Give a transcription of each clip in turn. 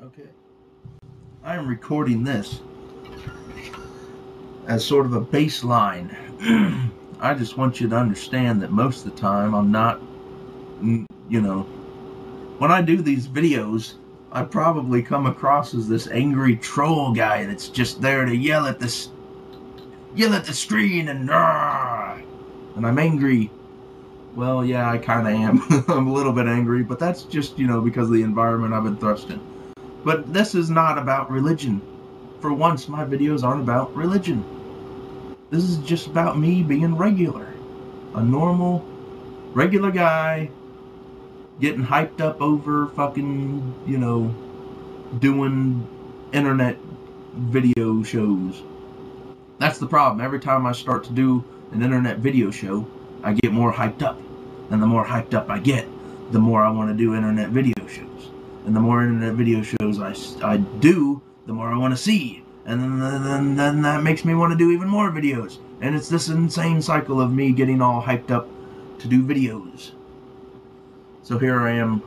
Okay. I am recording this as sort of a baseline. I just want you to understand that most of the time I'm not, when I do these videos, I probably come across as this angry troll guy that's just there to yell at the screen and I'm angry. Well, yeah, I kind of am. I'm a little bit angry, but that's just, because of the environment I've been thrust in. But this is not about religion. For once, my videos aren't about religion. This is just about me being regular. A normal, regular guy getting hyped up over fucking, doing internet video shows. That's the problem. Every time I start to do an internet video show, I get more hyped up. And the more hyped up I get, the more I want to do internet video shows. And the more internet video shows I do, the more I want to see. And then that makes me want to do even more videos. And it's this insane cycle of me getting all hyped up to do videos. So here I am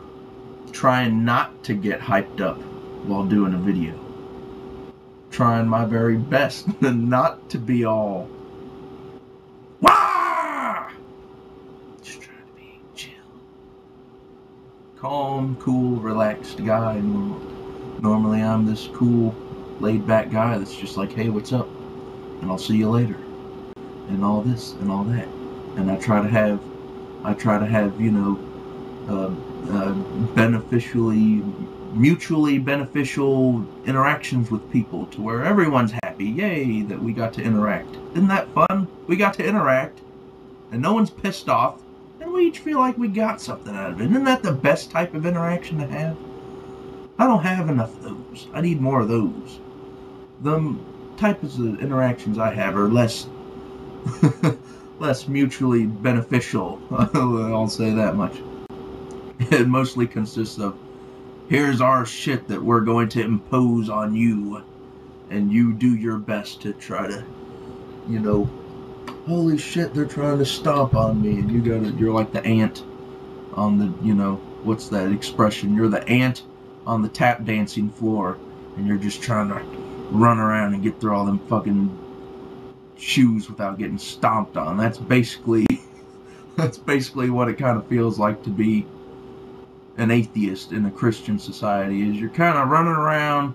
trying not to get hyped up while doing a video. Trying my very best not to be all wah! Just trying to be chill. Calm, cool, relaxed guy. Normally I'm this cool, laid-back guy that's just like, hey, what's up? And I'll see you later. And all this and all that. And I try to have, mutually beneficial interactions with people to where everyone's happy. Yay, that we got to interact. Isn't that fun? We got to interact, and no one's pissed off, and we each feel like we got something out of it. Isn't that the best type of interaction to have? I don't have enough of those. I need more of those. The types of interactions I have are less mutually beneficial. I'll say that much. It mostly consists of, here's our shit that we're going to impose on you, and you do your best to try to, holy shit, they're trying to stomp on me, and you're like the ant on the, what's that expression? You're the ant on the tap dancing floor, and you're just trying to run around and get through all them fucking shoes without getting stomped on. That's basically what it kind of feels like to be an atheist in a Christian society. Is you're kind of running around,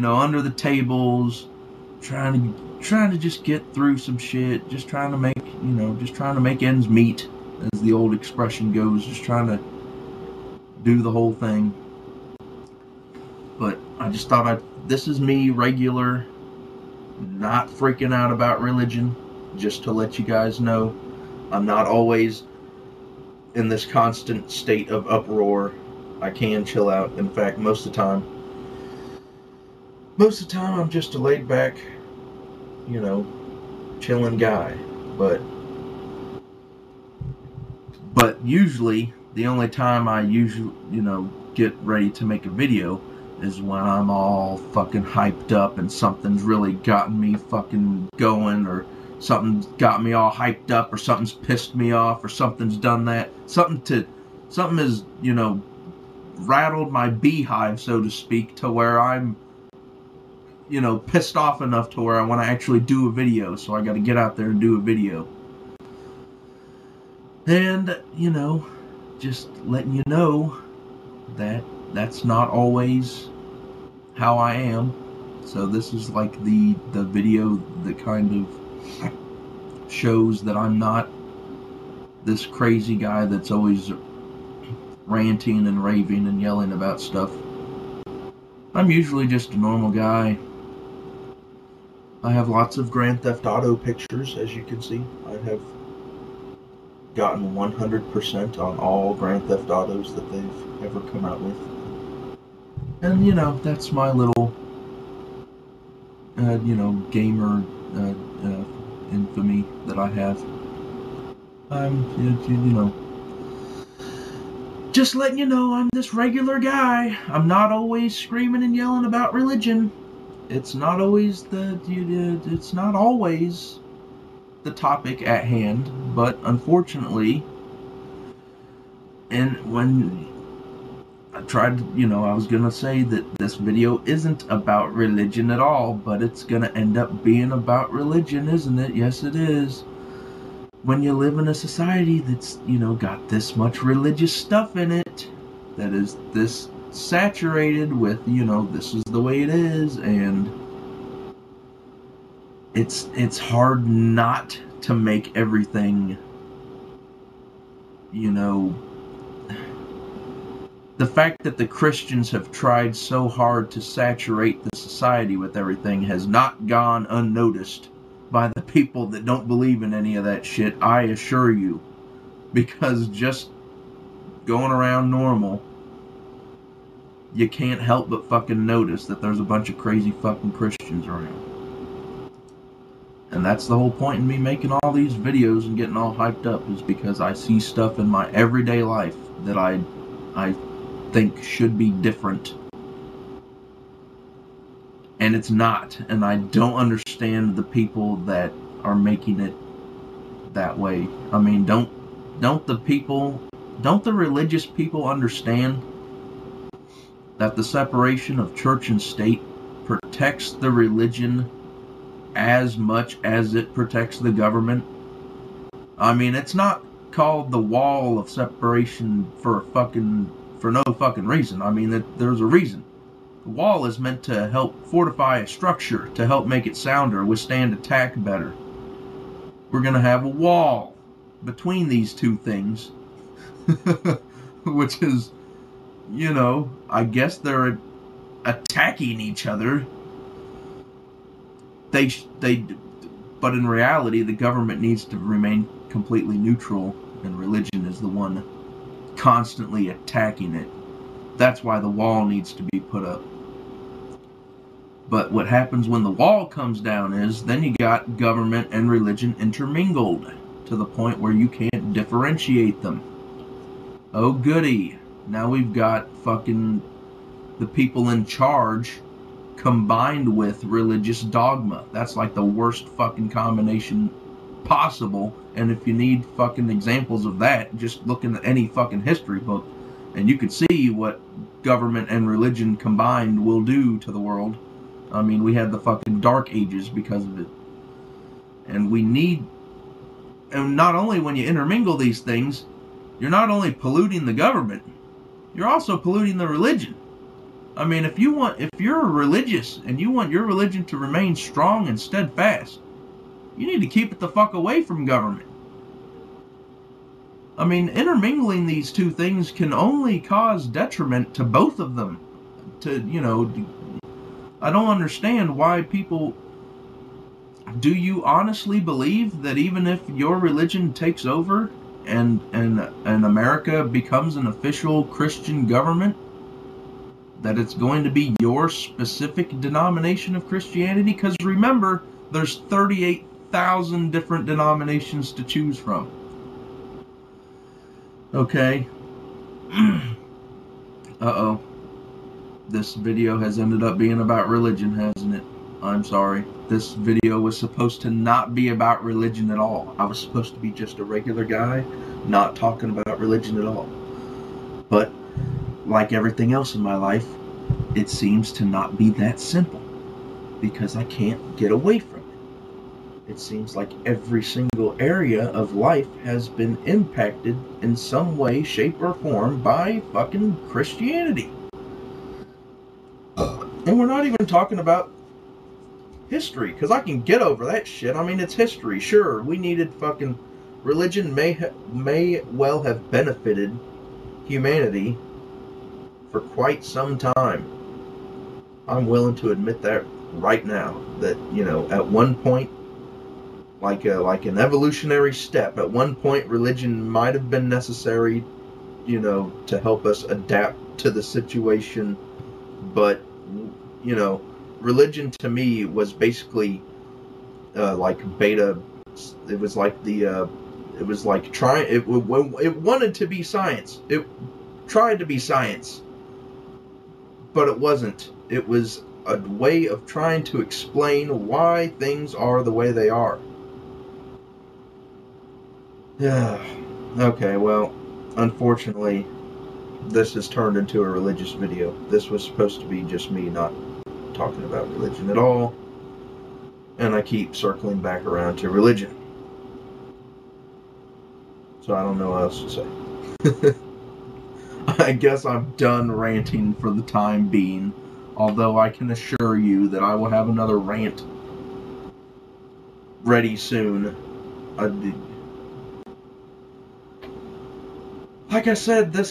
under the tables, trying to just get through some shit, just trying to make ends meet, as the old expression goes, just trying to do the whole thing. But I just thought this is me, regular, not freaking out about religion, just to let you guys know I'm not always in this constant state of uproar. I can chill out. In fact, most of the time I'm just a laid back, chilling guy. But usually the only time I get ready to make a video is when I'm all fucking hyped up and something's really gotten me fucking going, or something's got me all hyped up, or something's pissed me off, or something's done that. Something has, rattled my beehive, so to speak, to where I'm, pissed off enough to where I want to actually do a video. So I got to get out there and do a video. And, just letting you know that that's not always how I am. So this is like the video that kind of shows that I'm not this crazy guy that's always ranting and raving and yelling about stuff. I'm usually just a normal guy. I have lots of Grand Theft Auto pictures, as you can see. I have gotten 100% on all Grand Theft Autos that they've ever come out with. And, that's my little, gamer infamy that I have. Just letting you know I'm this regular guy. I'm not always screaming and yelling about religion. It's not always the topic at hand, but unfortunately, and when I was gonna say that this video isn't about religion at all, but it's gonna end up being about religion, isn't it? Yes, it is. When you live in a society that's, got this much religious stuff in it, that is this saturated with, this is the way it is, and it's hard not to make everything, the fact that the Christians have tried so hard to saturate the society with everything has not gone unnoticed by the people that don't believe in any of that shit, I assure you. Because just going around normal, you can't help but fucking notice that there's a bunch of crazy fucking Christians around. And that's the whole point in me making all these videos and getting all hyped up, is because I see stuff in my everyday life that I think should be different, and it's not. And I don't understand the people that are making it that way. I mean, don't the religious people understand that the separation of church and state protects the religion as much as it protects the government? I mean, it's not called the wall of separation for no fucking reason. I mean, there's a reason. The wall is meant to help fortify a structure, to help make it sounder, withstand attack better. We're gonna have a wall between these two things, which is, I guess they're attacking each other. But in reality, the government needs to remain completely neutral, and religion is the one constantly attacking it. That's why the wall needs to be put up. But what happens when the wall comes down is, then you got government and religion intermingled to the point where you can't differentiate them. Oh goody. Now we've got fucking the people in charge combined with religious dogma. That's like the worst fucking combination possible. And if you need fucking examples of that, just look in any fucking history book, and you can see what government and religion combined will do to the world. I mean, we had the fucking Dark Ages because of it. And not only when you intermingle these things, you're not only polluting the government, you're also polluting the religion. I mean, if you're religious and you want your religion to remain strong and steadfast, you need to keep it the fuck away from government. I mean, intermingling these two things can only cause detriment to both of them. I don't understand why people... Do you honestly believe that even if your religion takes over and America becomes an official Christian government, that it's going to be your specific denomination of Christianity? Because remember, there's 38,000 different denominations to choose from. Okay. Uh-oh. This video has ended up being about religion, hasn't it? I'm sorry. This video was supposed to not be about religion at all. I was supposed to be just a regular guy, not talking about religion at all. But like everything else in my life, it seems to not be that simple, because I can't get away from it. It seems like every single area of life has been impacted in some way, shape, or form by fucking Christianity. And we're not even talking about history, because I can get over that shit. I mean, it's history. Sure, we needed fucking... Religion may well have benefited humanity for quite some time. I'm willing to admit that right now. That, at one point, like an evolutionary step, at one point religion might have been necessary, to help us adapt to the situation. But, religion to me was basically like beta. It was like it was like trying. It wanted to be science. It tried to be science, but it wasn't. It was a way of trying to explain why things are the way they are. Okay, well, unfortunately, this has turned into a religious video. This was supposed to be just me not talking about religion at all, and I keep circling back around to religion. So I don't know what else to say. I guess I'm done ranting for the time being, although I can assure you that I will have another rant ready soon. Like I said, the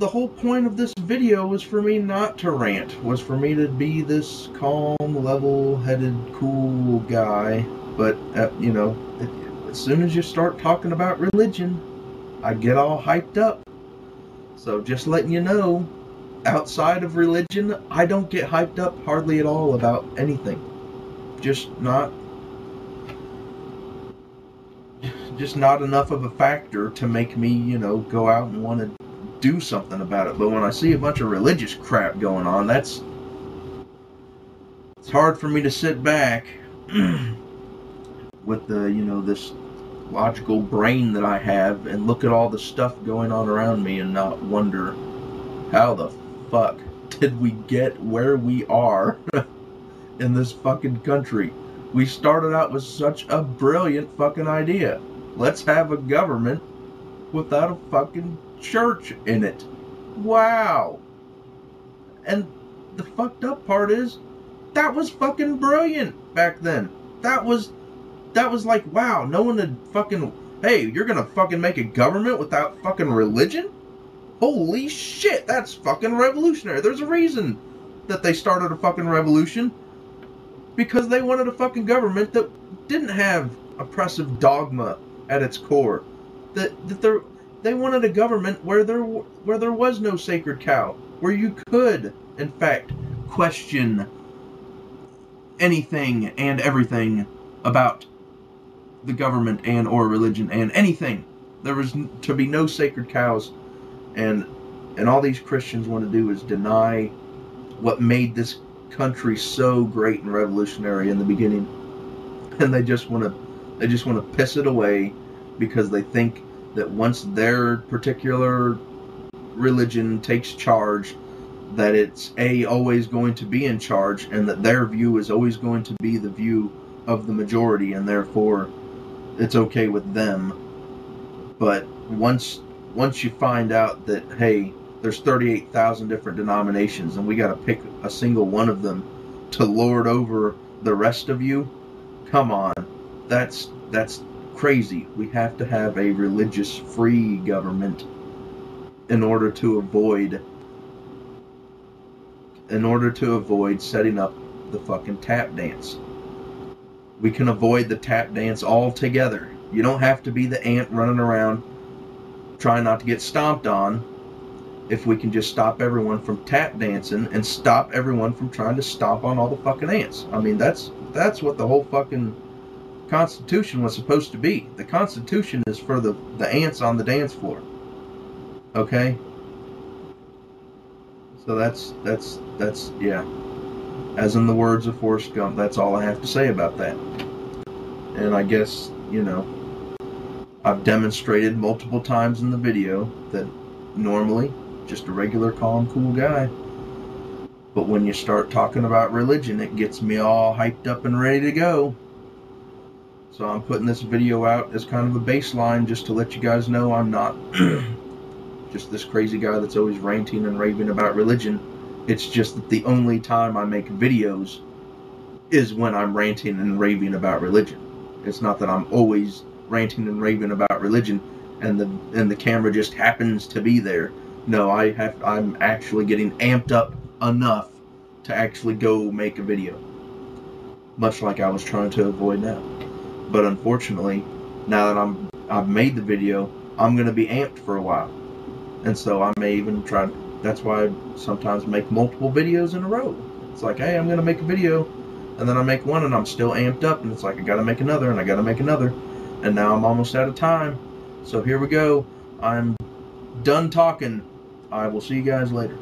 whole point of this video was for me not to rant, was for me to be this calm, level-headed, cool guy. But you know, as soon as you start talking about religion, I get all hyped up. So just letting you know, outside of religion, I don't get hyped up hardly at all about anything. Just not enough of a factor to make me, you know, go out and want to do something about it. But when I see a bunch of religious crap going on, it's hard for me to sit back with the, you know, this logical brain that I have and look at all the stuff going on around me and not wonder, how the fuck did we get where we are in this fucking country? We started out with such a brilliant fucking idea. Let's have a government without a fucking church in it. Wow. And the fucked up part is, that was fucking brilliant back then. That was like, wow, no one had fucking, hey, you're gonna fucking make a government without fucking religion? Holy shit, that's fucking revolutionary. There's a reason that they started a fucking revolution. Because they wanted a fucking government that didn't have oppressive dogma at its core. They wanted a government where there was no sacred cow, where you could, in fact, question anything and everything about the government and or religion and anything. There was to be no sacred cows, and all these Christians want to do is deny what made this country so great and revolutionary in the beginning, and they just want to piss it away because they think that once their particular religion takes charge, that it's always going to be in charge, and that their view is always going to be the view of the majority, and therefore it's okay with them. But once you find out that, hey, there's 38,000 different denominations, and we got to pick a single one of them to lord over the rest of you. Come on, that's crazy. We have to have a religious-free government in order to avoid setting up the fucking tap dance. We can avoid the tap dance altogether. You don't have to be the ant running around trying not to get stomped on. If we can just stop everyone from tap dancing and stop everyone from trying to stomp on all the fucking ants. I mean, that's what the whole fucking Constitution was supposed to be. The Constitution is for the ants on the dance floor. Okay? So that's yeah. As in the words of Forrest Gump, that's all I have to say about that. And I guess, you know, I've demonstrated multiple times in the video that normally just a regular, calm, cool guy. But when you start talking about religion, it gets me all hyped up and ready to go. So I'm putting this video out as kind of a baseline just to let you guys know I'm not just this crazy guy that's always ranting and raving about religion. It's just that the only time I make videos is when I'm ranting and raving about religion. It's not that I'm always ranting and raving about religion and the camera just happens to be there. No, I'm actually getting amped up enough to actually go make a video. Much like I was trying to avoid now. But unfortunately, now that I've made the video, I'm going to be amped for a while. And so I may even try, that's why I sometimes make multiple videos in a row. It's like, hey, I'm going to make a video, and then I make one and I'm still amped up, and it's like, I got to make another, and I got to make another. And now I'm almost out of time. So here we go. I'm done talking. I will see you guys later.